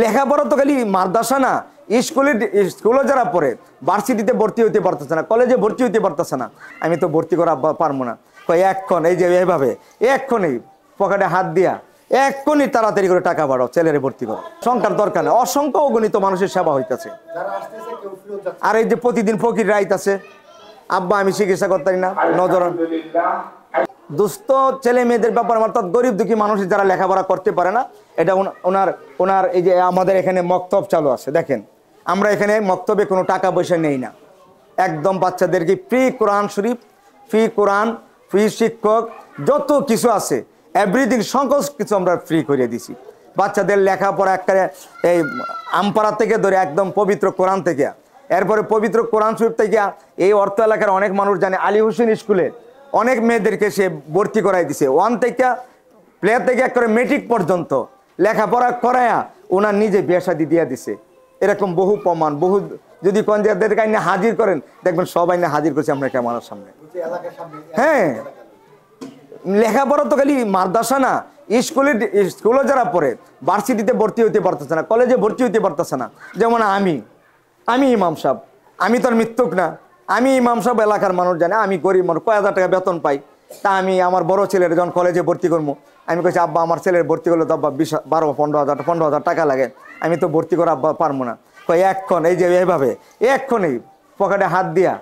লেখাপড়া তো খালি মাদ্রাসা না, স্কুলে যারা পড়ে ভার্সিটিতে ভর্তি হইতে পারতেছে না, কলেজে ভর্তি হইতে পারতেছে না। আমি তো ভর্তি করা পারবো না। এক্ষণ এই যে এইভাবে এক্ষণই পকেটে হাত দিয়া এক্ষণই তাড়াতাড়ি করে টাকা বাড়াও, ছেলেরে ভর্তি করো। সংখ্যার দরকার নেই, অসংখ্য অগণিত মানুষের সেবা হইতেছে। আর এই যে প্রতিদিন ফকির রাইতাছে, আব্বা আমি চিকিৎসা করতে না, নজর দুস্থ ছেলে মেয়েদের ব্যাপারে, অর্থাৎ গরিব দুঃখী মানুষ যারা লেখাপড়া করতে পারে না, এটা ওনার এই যে আমাদের এখানে মক্তব চালু আছে। দেখেন আমরা এখানে মক্তবে কোনো টাকা পয়সা নেই না, একদম বাচ্চাদেরকে ফ্রি কোরআন শরীফ, ফ্রি কোরআন, ফ্রি শিক্ষক, যত কিছু আছে এভরিথিং সকল কিছু আমরা ফ্রি করে দিছি। বাচ্চাদের লেখাপড়া একেবারে এই আমপাড়া থেকে ধরে একদম পবিত্র কোরআন থেকে, এরপরে পবিত্র কোরআন শরীফ থেকে এই অর্থ এলাকার অনেক মানুষ জানে আলী হোসেন স্কুলে অনেক মেয়েদেরকে সে ভর্তি করাই দিছে। 1 থেকে প্লে থেকে এক করে মেট্রিক পর্যন্ত লেখাপড়া করায়া ওনার নিজে বিয়ে শাদী দিয়ে দিছে। এরকম বহু প্রমাণ, বহু যদি কনজারদেরকে আইনে হাজির করেন দেখবেন সব আইনে হাজির করছে আমরা ক্যামেরার সামনে। হ্যাঁ, লেখাপড়া তো খালি মাদ্রাসা না, স্কুলে যারা পড়ে ভার্সিটিতে ভর্তি হইতে পারতেছে না, কলেজে ভর্তি হইতে পারতেছে না। যেমন আমি ইমাম সাহেব, আমি তো আর মৃত্যুক না, আমি ইমাম সাহেব এলাকার মানুষ জানে আমি গরিব মানুষ, কয় হাজার টাকা বেতন পাই। তা আমি আমার বড় ছেলের যখন কলেজে ভর্তি করবো, আমি কইছি আব্বা আমার ছেলের ভর্তি করলে তো আব্বা 12-15 হাজার টাকা লাগে, আমি তো ভর্তি করা আব্বা পারবো না। এক্ষণ এই যে এইভাবে এক্ষণই পকেটে হাত দিয়া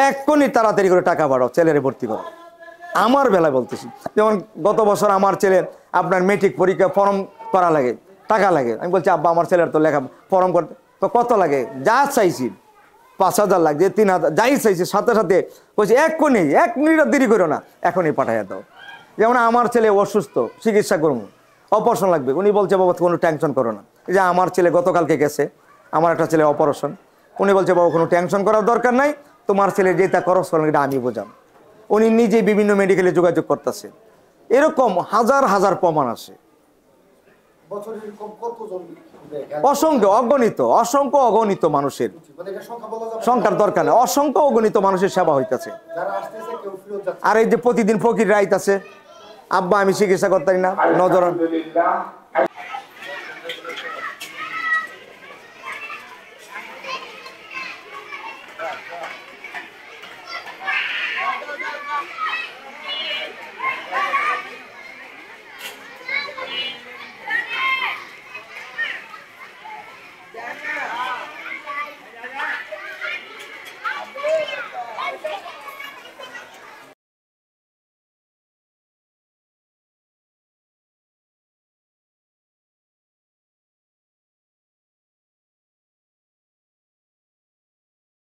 এক্ষণই তাড়াতাড়ি করে টাকা বাড়াও, ছেলেরে ভর্তি করো। আমার বেলায় বলতেছি, যেমন গত বছর আমার ছেলে আপনার মেট্রিক পরীক্ষা ফর্ম করা লাগে, টাকা লাগে। আমি বলছি আব্বা আমার ছেলের তো লেখা ফর্ম করতে তো কত লাগে, যা চাইছি 5,000 লাগছে, 3,000 যাই চাইছি, সাথে সাথে বলছি এক্ষুনি 1 মিনিট দেরি করো না, এখনই পাঠাইয়া দাও। যেমন আমার ছেলে অসুস্থ, চিকিৎসা করবো, অপারেশন লাগবে, উনি বলছে বাবা কোনো টেনশন করো না। এই যে আমার ছেলে গতকালকে গেছে, আমার একটা ছেলে অপারেশন, উনি বলছে বাবা কোনো টেনশন করার দরকার নাই, তোমার ছেলে যেটা খরচ করেন এটা আমি বোঝাম। উনি নিজে বিভিন্ন মেডিকেলে যোগাযোগ করতেছে। এরকম হাজার হাজার প্রমাণ আছে, অসংখ্য অগণিত মানুষের, সংখ্যার দরকার নেই, অসংখ্য অগণিত মানুষের সেবা হইতেছে। আর এই যে প্রতিদিন ফকির রাইতাছে, আব্বা আমি চিকিৎসা করতে না, নজর